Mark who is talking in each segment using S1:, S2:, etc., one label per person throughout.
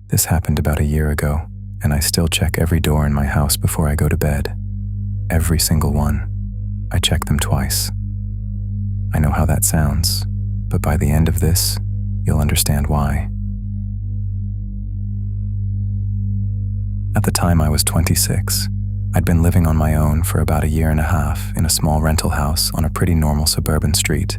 S1: This happened about a year ago, and I still check every door in my house before I go to bed. Every single one. I check them twice. I know how that sounds, but by the end of this, you'll understand why. At the time I was 26, I'd been living on my own for about a year and a half in a small rental house on a pretty normal suburban street.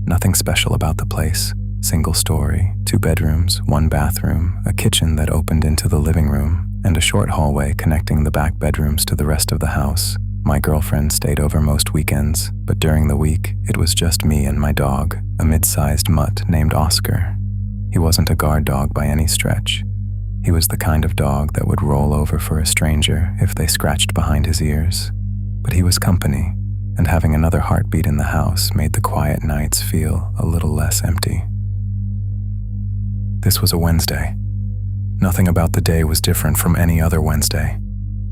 S1: Nothing special about the place. Single story, 2 bedrooms, 1 bathroom, a kitchen that opened into the living room, and a short hallway connecting the back bedrooms to the rest of the house. My girlfriend stayed over most weekends, but during the week, it was just me and my dog, a mid-sized mutt named Oscar. He wasn't a guard dog by any stretch. He was the kind of dog that would roll over for a stranger if they scratched behind his ears. But he was company, and having another heartbeat in the house made the quiet nights feel a little less empty. This was a Wednesday. Nothing about the day was different from any other Wednesday.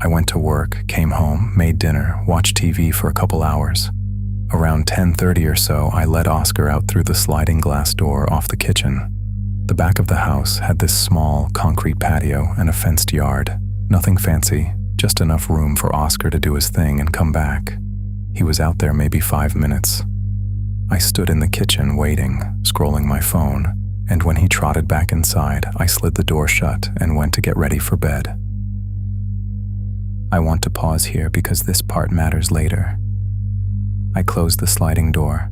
S1: I went to work, came home, made dinner, watched TV for a couple hours. Around 10:30 or so, I led Oscar out through the sliding glass door off the kitchen. The back of the house had this small concrete patio and a fenced yard. Nothing fancy, just enough room for Oscar to do his thing and come back. He was out there maybe 5 minutes. I stood in the kitchen waiting, scrolling my phone, and when he trotted back inside, I slid the door shut and went to get ready for bed. I want to pause here because this part matters later. I closed the sliding door.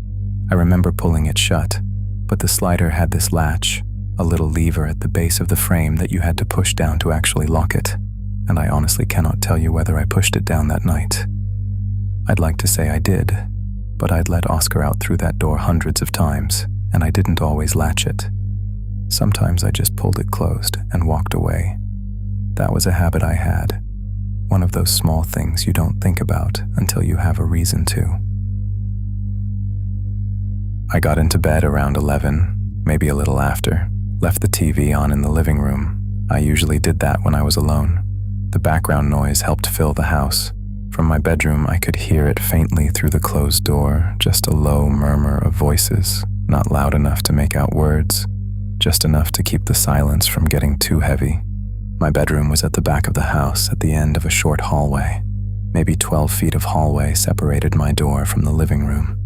S1: I remember pulling it shut, but the slider had this latch, a little lever at the base of the frame that you had to push down to actually lock it, and I honestly cannot tell you whether I pushed it down that night. I'd like to say I did, but I'd let Oscar out through that door hundreds of times, and I didn't always latch it. Sometimes I just pulled it closed and walked away. That was a habit I had. One of those small things you don't think about until you have a reason to. I got into bed around 11, maybe a little after, left the TV on in the living room. I usually did that when I was alone. The background noise helped fill the house. From my bedroom, I could hear it faintly through the closed door, just a low murmur of voices, not loud enough to make out words, just enough to keep the silence from getting too heavy. My bedroom was at the back of the house at the end of a short hallway. Maybe 12 feet of hallway separated my door from the living room.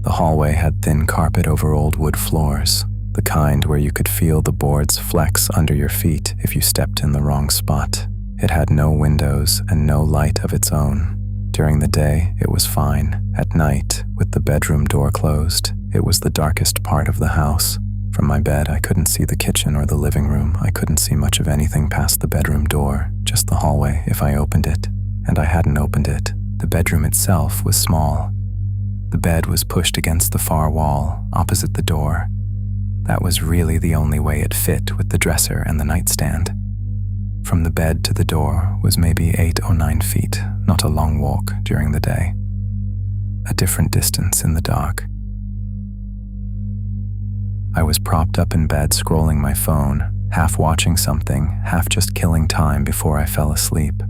S1: The hallway had thin carpet over old wood floors, the kind where you could feel the boards flex under your feet if you stepped in the wrong spot. It had no windows and no light of its own. During the day, it was fine. At night, with the bedroom door closed, it was the darkest part of the house. From my bed, I couldn't see the kitchen or the living room. I couldn't see much of anything past the bedroom door, just the hallway if I opened it. And I hadn't opened it. The bedroom itself was small. The bed was pushed against the far wall, opposite the door. That was really the only way it fit with the dresser and the nightstand. From the bed to the door was maybe 8 or 9 feet, not a long walk during the day. A different distance in the dark. I was propped up in bed scrolling my phone, half watching something, half just killing time before I fell asleep.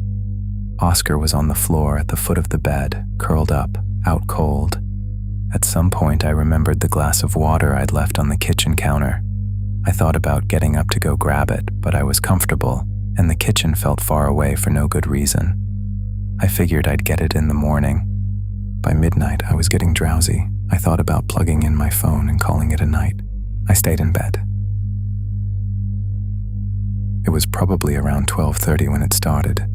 S1: Oscar was on the floor at the foot of the bed, curled up, out cold. At some point I remembered the glass of water I'd left on the kitchen counter. I thought about getting up to go grab it, but I was comfortable, and the kitchen felt far away for no good reason. I figured I'd get it in the morning. By midnight I was getting drowsy. I thought about plugging in my phone and calling it a night. I stayed in bed. It was probably around 12:30 when it started.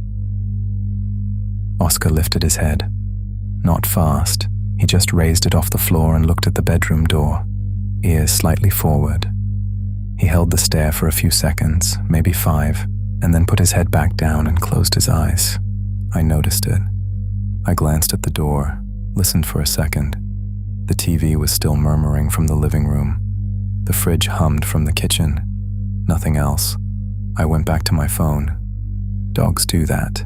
S1: Oscar lifted his head. Not fast. He just raised it off the floor and looked at the bedroom door, ears slightly forward. He held the stare for a few seconds, maybe 5, and then put his head back down and closed his eyes. I noticed it. I glanced at the door, listened for a second. The TV was still murmuring from the living room. The fridge hummed from the kitchen. Nothing else. I went back to my phone. Dogs do that.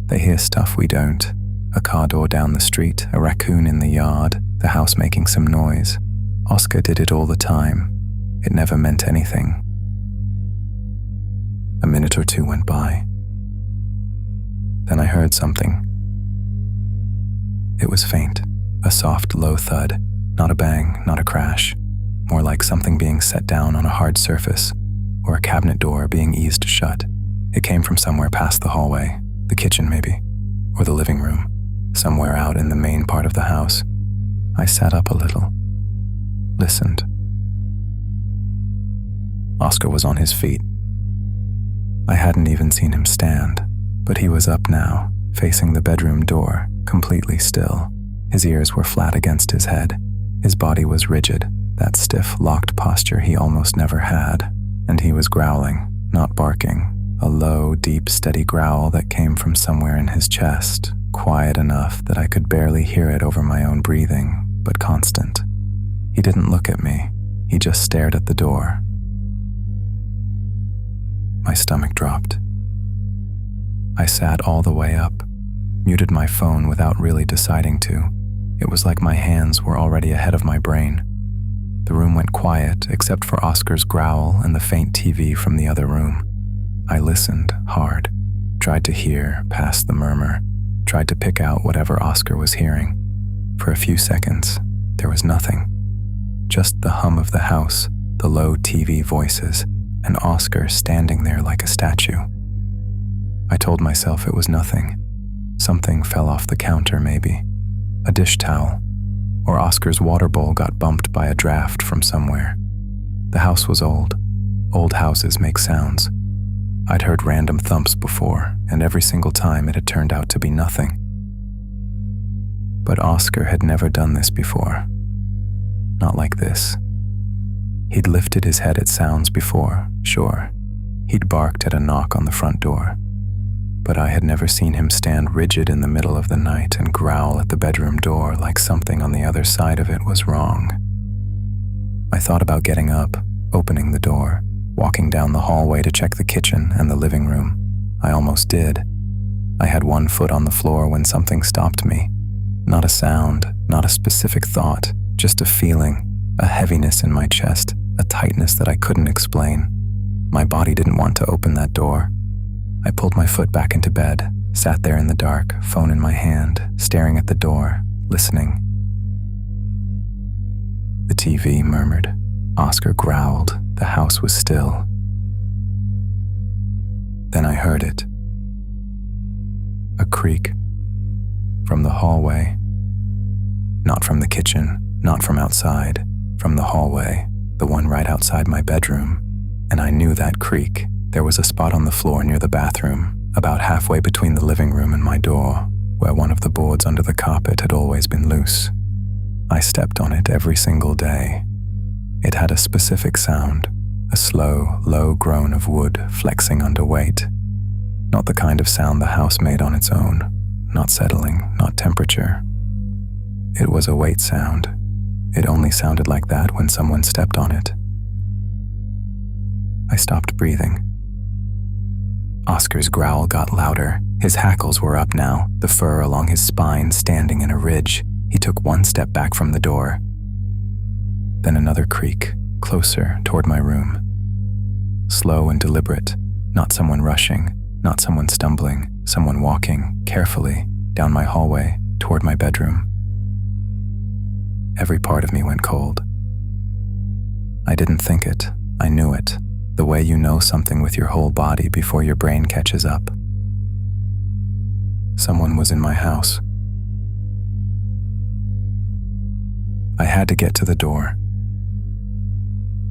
S1: They hear stuff we don't. A car door down the street, a raccoon in the yard, the house making some noise. Oscar did it all the time. It never meant anything. A minute or 2 went by. Then I heard something. It was faint, a soft, low thud, not a bang, not a crash. More like something being set down on a hard surface, or a cabinet door being eased shut. It came from somewhere past the hallway, the kitchen maybe, or the living room, somewhere out in the main part of the house. I sat up a little, listened. Oscar was on his feet. I hadn't even seen him stand, but he was up now, facing the bedroom door, completely still. His ears were flat against his head. His body was rigid, that stiff, locked posture he almost never had, and he was growling, not barking, a low, deep, steady growl that came from somewhere in his chest, quiet enough that I could barely hear it over my own breathing, but constant. He didn't look at me. He just stared at the door. My stomach dropped. I sat all the way up, muted my phone without really deciding to. It was like my hands were already ahead of my brain. The room went quiet except for Oscar's growl and the faint TV from the other room. I listened hard, tried to hear past the murmur, tried to pick out whatever Oscar was hearing. For a few seconds, there was nothing. Just the hum of the house, the low TV voices, and Oscar standing there like a statue. I told myself it was nothing. Something fell off the counter maybe. A dish towel, or Oscar's water bowl got bumped by a draft from somewhere. The house was old. Old houses make sounds. I'd heard random thumps before, and every single time it had turned out to be nothing. But Oscar had never done this before. Not like this. He'd lifted his head at sounds before, sure. He'd barked at a knock on the front door. But I had never seen him stand rigid in the middle of the night and growl at the bedroom door like something on the other side of it was wrong. I thought about getting up, opening the door, walking down the hallway to check the kitchen and the living room. I almost did. I had one foot on the floor when something stopped me. Not a sound, not a specific thought, just a feeling, a heaviness in my chest, a tightness that I couldn't explain. My body didn't want to open that door. I pulled my foot back into bed, sat there in the dark, phone in my hand, staring at the door, listening. The TV murmured. Oscar growled. The house was still. Then I heard it. A creak. From the hallway. Not from the kitchen, not from outside, from the hallway, the one right outside my bedroom. And I knew that creak. There was a spot on the floor near the bathroom, about halfway between the living room and my door, where one of the boards under the carpet had always been loose. I stepped on it every single day. It had a specific sound, a slow, low groan of wood flexing under weight. Not the kind of sound the house made on its own, not settling, not temperature. It was a weight sound. It only sounded like that when someone stepped on it. I stopped breathing. Oscar's growl got louder. His hackles were up now, the fur along his spine standing in a ridge. He took one step back from the door. Then another creak, closer toward my room. Slow and deliberate, not someone rushing, not someone stumbling, someone walking carefully down my hallway toward my bedroom. Every part of me went cold. I didn't think it, I knew it. The way you know something with your whole body before your brain catches up. Someone was in my house. I had to get to the door.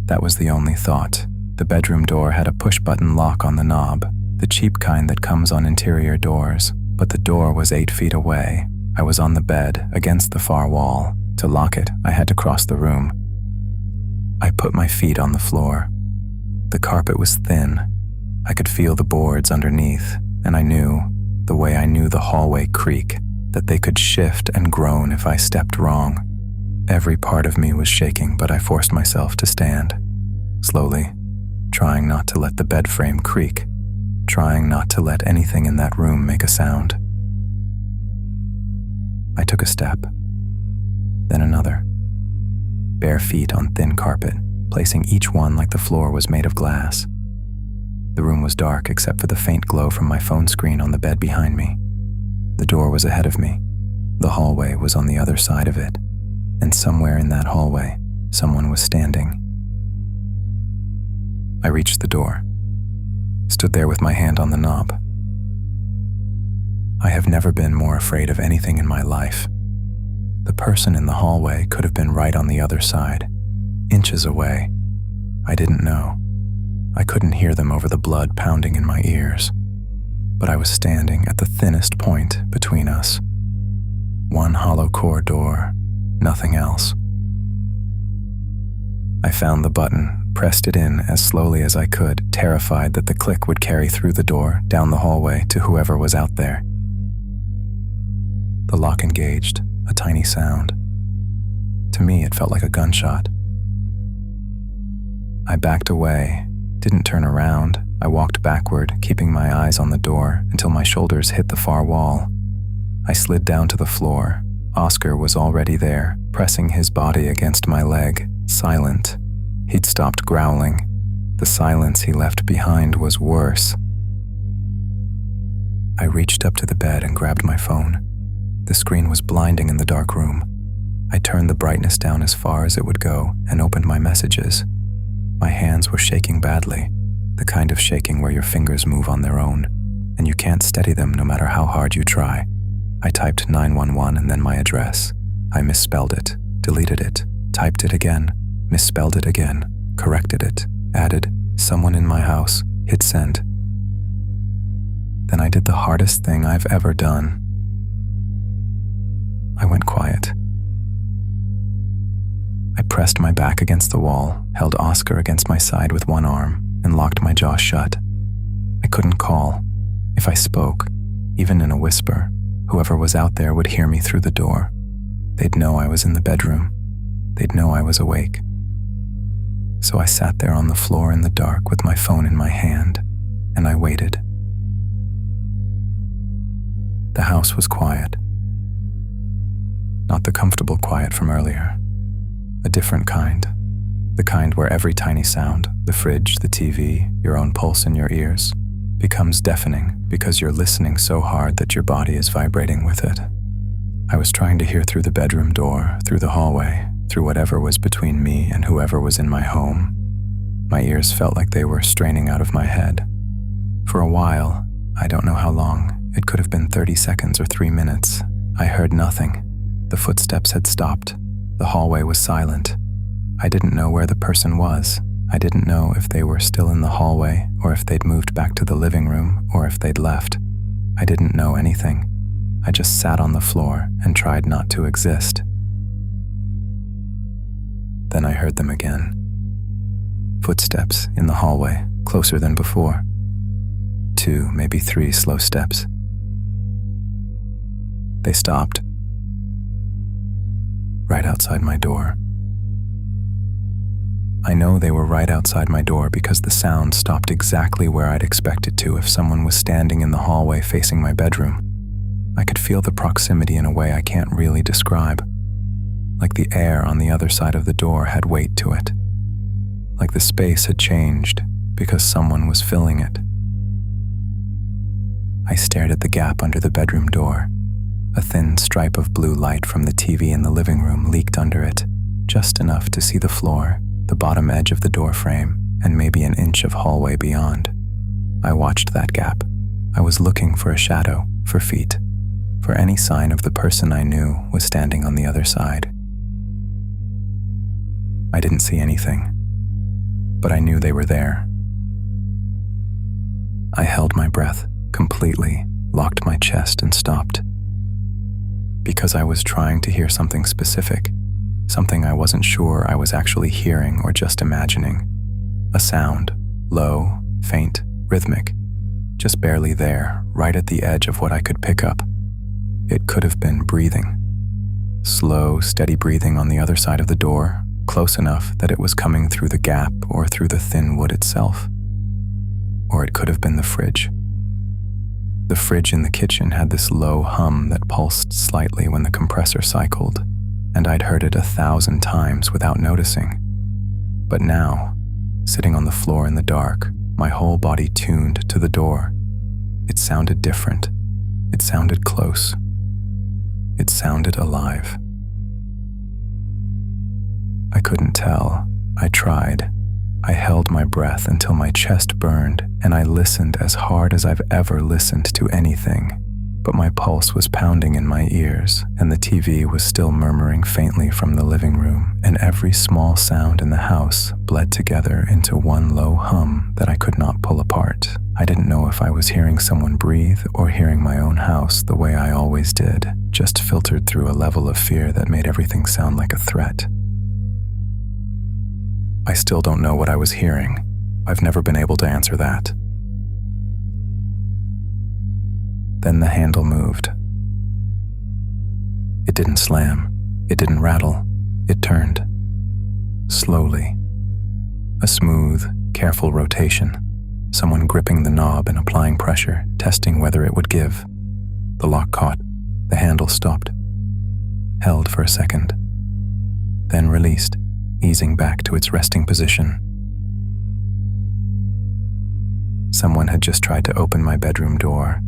S1: That was the only thought. The bedroom door had a push-button lock on the knob, the cheap kind that comes on interior doors, but the door was 8 feet away. I was on the bed, against the far wall. To lock it, I had to cross the room. I put my feet on the floor. The carpet was thin. I could feel the boards underneath, and I knew, the way I knew the hallway creak, that they could shift and groan if I stepped wrong. Every part of me was shaking, but I forced myself to stand. Slowly, trying not to let the bed frame creak, trying not to let anything in that room make a sound. I took a step, then another. Bare feet on thin carpet, placing each one like the floor was made of glass. The room was dark except for the faint glow from my phone screen on the bed behind me. The door was ahead of me. The hallway was on the other side of it, and somewhere in that hallway, someone was standing. I reached the door, stood there with my hand on the knob. I have never been more afraid of anything in my life. The person in the hallway could have been right on the other side, inches away. I didn't know. I couldn't hear them over the blood pounding in my ears, but I was standing at the thinnest point between us. One hollow core door, nothing else. I found the button, pressed it in as slowly as I could, terrified that the click would carry through the door, down the hallway to whoever was out there. The lock engaged, a tiny sound. To me, it felt like a gunshot. I backed away, didn't turn around. I walked backward, keeping my eyes on the door until my shoulders hit the far wall. I slid down to the floor. Oscar was already there, pressing his body against my leg, silent. He'd stopped growling. The silence he left behind was worse. I reached up to the bed and grabbed my phone. The screen was blinding in the dark room. I turned the brightness down as far as it would go and opened my messages. My hands were shaking badly, the kind of shaking where your fingers move on their own, and you can't steady them no matter how hard you try. I typed 911 and then my address. I misspelled it, deleted it, typed it again, misspelled it again, corrected it, added someone in my house, hit send. Then I did the hardest thing I've ever done. I went quiet. I pressed my back against the wall, held Oscar against my side with one arm, and locked my jaw shut. I couldn't call. If I spoke, even in a whisper, whoever was out there would hear me through the door. They'd know I was in the bedroom. They'd know I was awake. So I sat there on the floor in the dark with my phone in my hand, and I waited. The house was quiet. Not the comfortable quiet from earlier. A different kind. The kind where every tiny sound, the fridge, the TV, your own pulse in your ears, becomes deafening because you're listening so hard that your body is vibrating with it. I was trying to hear through the bedroom door, through the hallway, through whatever was between me and whoever was in my home. My ears felt like they were straining out of my head. For a while, I don't know how long, it could have been 30 seconds or 3 minutes, I heard nothing. The footsteps had stopped. The hallway was silent. I didn't know where the person was. I didn't know if they were still in the hallway or if they'd moved back to the living room or if they'd left. I didn't know anything. I just sat on the floor and tried not to exist. Then I heard them again. Footsteps in the hallway, closer than before. 2, maybe 3 slow steps. They stopped. Right outside my door. I know they were right outside my door because the sound stopped exactly where I'd expect it to if someone was standing in the hallway facing my bedroom. I could feel the proximity in a way I can't really describe. Like the air on the other side of the door had weight to it. Like the space had changed because someone was filling it. I stared at the gap under the bedroom door. A thin stripe of blue light from the TV in the living room leaked under it, just enough to see the floor, the bottom edge of the door frame, and maybe an inch of hallway beyond. I watched that gap. I was looking for a shadow, for feet, for any sign of the person I knew was standing on the other side. I didn't see anything, but I knew they were there. I held my breath completely, locked my chest, and stopped. Because I was trying to hear something specific, something I wasn't sure I was actually hearing or just imagining. A sound, low, faint, rhythmic, just barely there, right at the edge of what I could pick up. It could have been breathing. Slow, steady breathing on the other side of the door, close enough that it was coming through the gap or through the thin wood itself. Or it could have been the fridge. The fridge in the kitchen had this low hum that pulsed slightly when the compressor cycled, and I'd heard it 1,000 times without noticing. But now, sitting on the floor in the dark, my whole body tuned to the door. It sounded different. It sounded close. It sounded alive. I couldn't tell. I tried. I held my breath until my chest burned, and I listened as hard as I've ever listened to anything. But my pulse was pounding in my ears, and the TV was still murmuring faintly from the living room, and every small sound in the house bled together into one low hum that I could not pull apart. I didn't know if I was hearing someone breathe or hearing my own house the way I always did, just filtered through a level of fear that made everything sound like a threat. I still don't know what I was hearing. I've never been able to answer that. Then the handle moved. It didn't slam. It didn't rattle. It turned. Slowly. A smooth, careful rotation. Someone gripping the knob and applying pressure, testing whether it would give. The lock caught. The handle stopped. Held for a second. Then released, easing back to its resting position. Someone had just tried to open my bedroom door.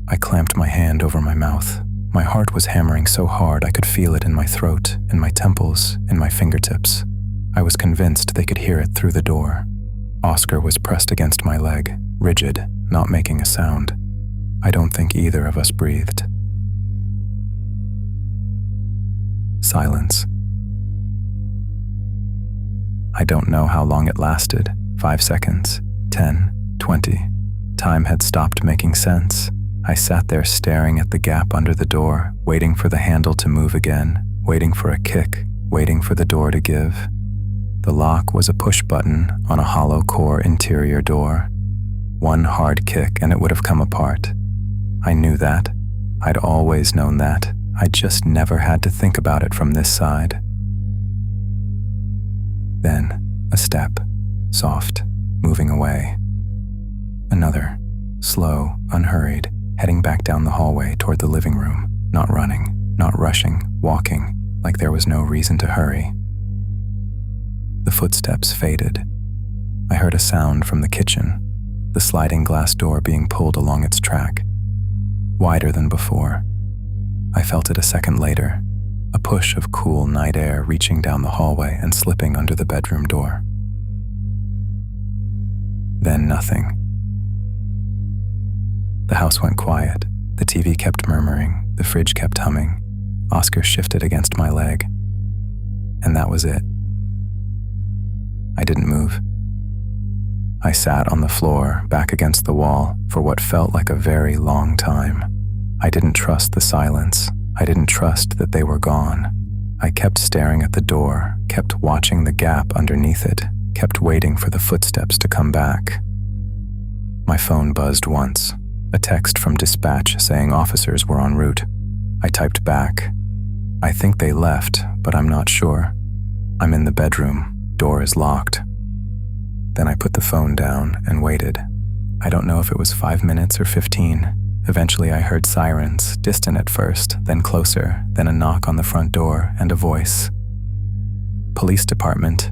S1: I clamped my hand over my mouth. My heart was hammering so hard I could feel it in my throat, in my temples, in my fingertips. I was convinced they could hear it through the door. Oscar was pressed against my leg, rigid, not making a sound. I don't think either of us breathed. Silence. I don't know how long it lasted. 5 seconds, 10, 20. Time had stopped making sense. I sat there staring at the gap under the door, waiting for the handle to move again, waiting for a kick, waiting for the door to give. The lock was a push button on a hollow core interior door. One hard kick and it would have come apart. I knew that. I'd always known that. I just never had to think about it from this side. Then, a step, soft, moving away. Another, slow, unhurried, heading back down the hallway toward the living room, not running, not rushing, walking, like there was no reason to hurry. The footsteps faded. I heard a sound from the kitchen, the sliding glass door being pulled along its track, wider than before. I felt it a second later, a push of cool night air reaching down the hallway and slipping under the bedroom door. Then nothing. The house went quiet. The TV kept murmuring. The fridge kept humming. Oscar shifted against my leg. And that was it. I didn't move. I sat on the floor, back against the wall, for what felt like a very long time. I didn't trust the silence. I didn't trust that they were gone. I kept staring at the door, kept watching the gap underneath it, kept waiting for the footsteps to come back. My phone buzzed once. A text from dispatch saying officers were en route. I typed back. I think they left, but I'm not sure. I'm in the bedroom. Door is locked. Then I put the phone down and waited. I don't know if it was 5 minutes or 15. Eventually I heard sirens, distant at first, then closer, then a knock on the front door and a voice. Police department.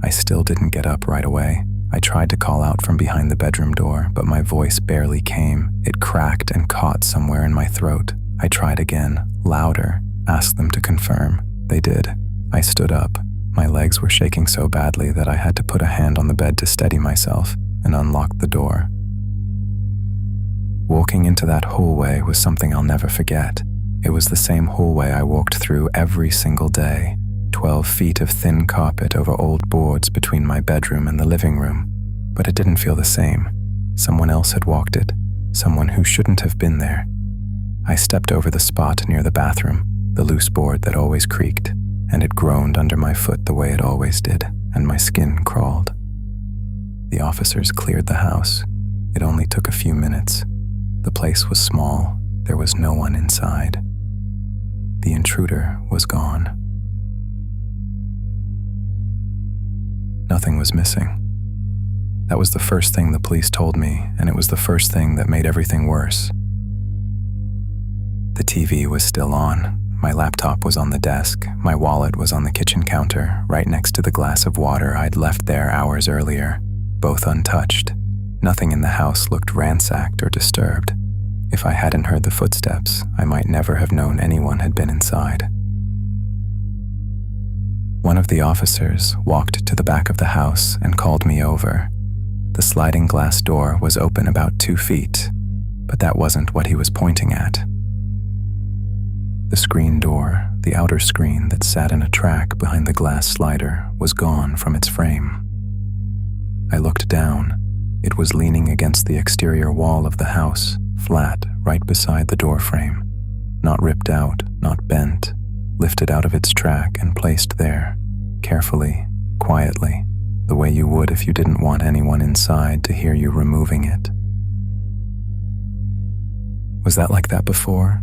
S1: I still didn't get up right away. I tried to call out from behind the bedroom door, but my voice barely came. It cracked and caught somewhere in my throat. I tried again, louder, asked them to confirm. They did. I stood up. My legs were shaking so badly that I had to put a hand on the bed to steady myself and unlock the door. Walking into that hallway was something I'll never forget. It was the same hallway I walked through every single day. 12 feet of thin carpet over old boards between my bedroom and the living room. But it didn't feel the same. Someone else had walked it. Someone who shouldn't have been there. I stepped over the spot near the bathroom, the loose board that always creaked, and it groaned under my foot the way it always did, and my skin crawled. The officers cleared the house. It only took a few minutes. The place was small. There was no one inside. The intruder was gone. Nothing was missing. That was the first thing the police told me, and it was the first thing that made everything worse. The TV was still on. My laptop was on the desk. My wallet was on the kitchen counter, right next to the glass of water I'd left there hours earlier, both untouched. Nothing in the house looked ransacked or disturbed. If I hadn't heard the footsteps, I might never have known anyone had been inside. One of the officers walked to the back of the house and called me over. The sliding glass door was open about 2 feet, but that wasn't what he was pointing at. The screen door, the outer screen that sat in a track behind the glass slider, was gone from its frame. I looked down. It was leaning against the exterior wall of the house, flat, right beside the door frame. Not ripped out, not bent, lifted out of its track and placed there, carefully, quietly, the way you would if you didn't want anyone inside to hear you removing it. Was that like that before?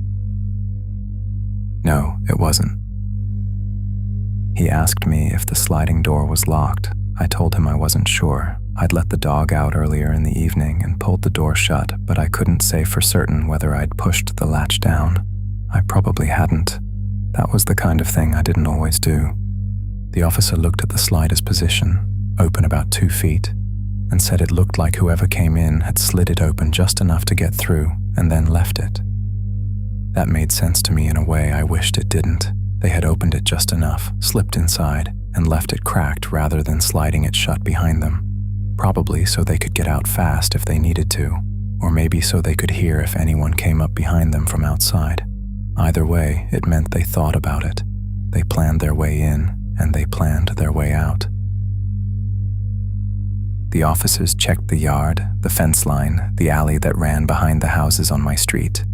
S1: No, it wasn't. He asked me if the sliding door was locked. I told him I wasn't sure. I'd let the dog out earlier in the evening and pulled the door shut, but I couldn't say for certain whether I'd pushed the latch down. I probably hadn't. That was the kind of thing I didn't always do. The officer looked at the slider's position, open about 2 feet, and said it looked like whoever came in had slid it open just enough to get through and then left it. That made sense to me in a way I wished it didn't. They had opened it just enough, slipped inside, and left it cracked rather than sliding it shut behind them. Probably so they could get out fast if they needed to, or maybe so they could hear if anyone came up behind them from outside. Either way, it meant they thought about it. They planned their way in, and they planned their way out. The officers checked the yard, the fence line, the alley that ran behind the houses on my street.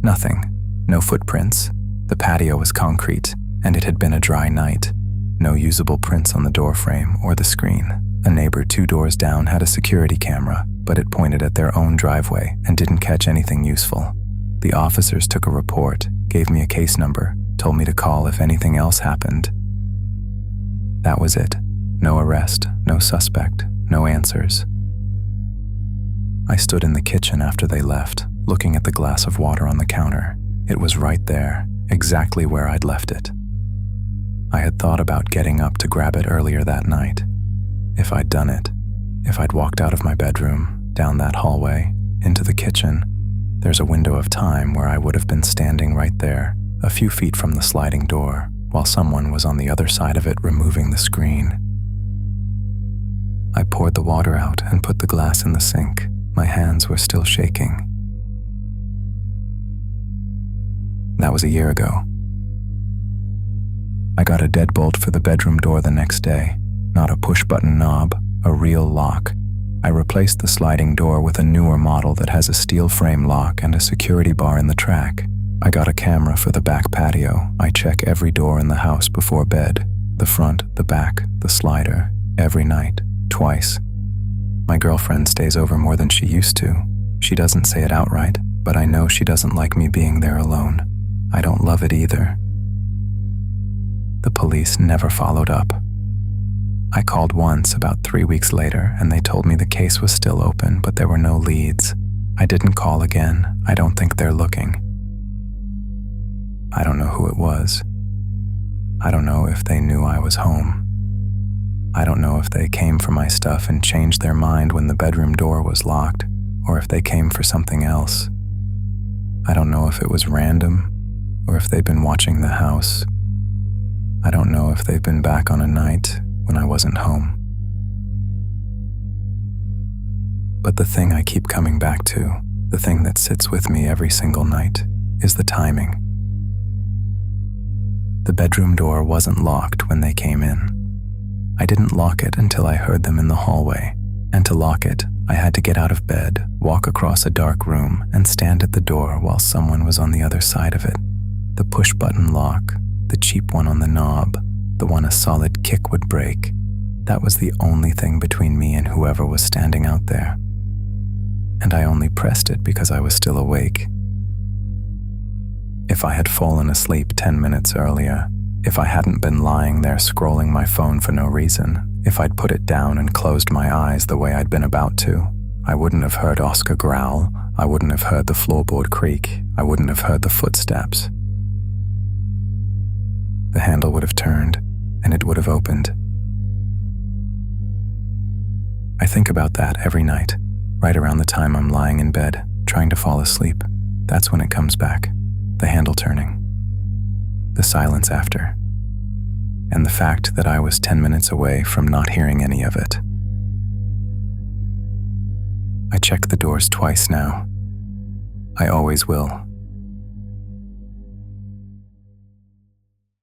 S1: Nothing. No footprints. The patio was concrete, and it had been a dry night. No usable prints on the doorframe or the screen. A neighbor 2 doors down had a security camera, but it pointed at their own driveway and didn't catch anything useful. The officers took a report, gave me a case number, told me to call if anything else happened. That was it. No arrest, no suspect, no answers. I stood in the kitchen after they left, looking at the glass of water on the counter. It was right there, exactly where I'd left it. I had thought about getting up to grab it earlier that night. If I'd done it, if I'd walked out of my bedroom, down that hallway, into the kitchen, there's a window of time where I would have been standing right there, a few feet from the sliding door, while someone was on the other side of it removing the screen. I poured the water out and put the glass in the sink. My hands were still shaking. That was a year ago. I got a deadbolt for the bedroom door the next day. Not a push-button knob, a real lock. I replaced the sliding door with a newer model that has a steel frame lock and a security bar in the track. I got a camera for the back patio. I check every door in the house before bed. The front, the back, the slider, every night, twice. My girlfriend stays over more than she used to. She doesn't say it outright, but I know she doesn't like me being there alone. I don't love it either. The police never followed up. I called once about 3 weeks later, and they told me the case was still open, but there were no leads. I didn't call again. I don't think they're looking. I don't know who it was. I don't know if they knew I was home. I don't know if they came for my stuff and changed their mind when the bedroom door was locked, or if they came for something else. I don't know if it was random, or if they've been watching the house. I don't know if they've been back on a night when I wasn't home. But the thing I keep coming back to, the thing that sits with me every single night, is the timing. The bedroom door wasn't locked when they came in. I didn't lock it until I heard them in the hallway, and to lock it, I had to get out of bed, walk across a dark room, and stand at the door while someone was on the other side of it. The push-button lock, the cheap one on the knob, the one a solid kick would break, that was the only thing between me and whoever was standing out there. And I only pressed it because I was still awake. If I had fallen asleep 10 minutes earlier, if I hadn't been lying there scrolling my phone for no reason, if I'd put it down and closed my eyes the way I'd been about to, I wouldn't have heard Oscar growl, I wouldn't have heard the floorboard creak, I wouldn't have heard the footsteps. The handle would have turned, and it would have opened. I think about that every night, right around the time I'm lying in bed, trying to fall asleep. That's when it comes back, the handle turning, the silence after. and the fact that I was 10 minutes away from not hearing any of it. I check the doors twice now. I always will.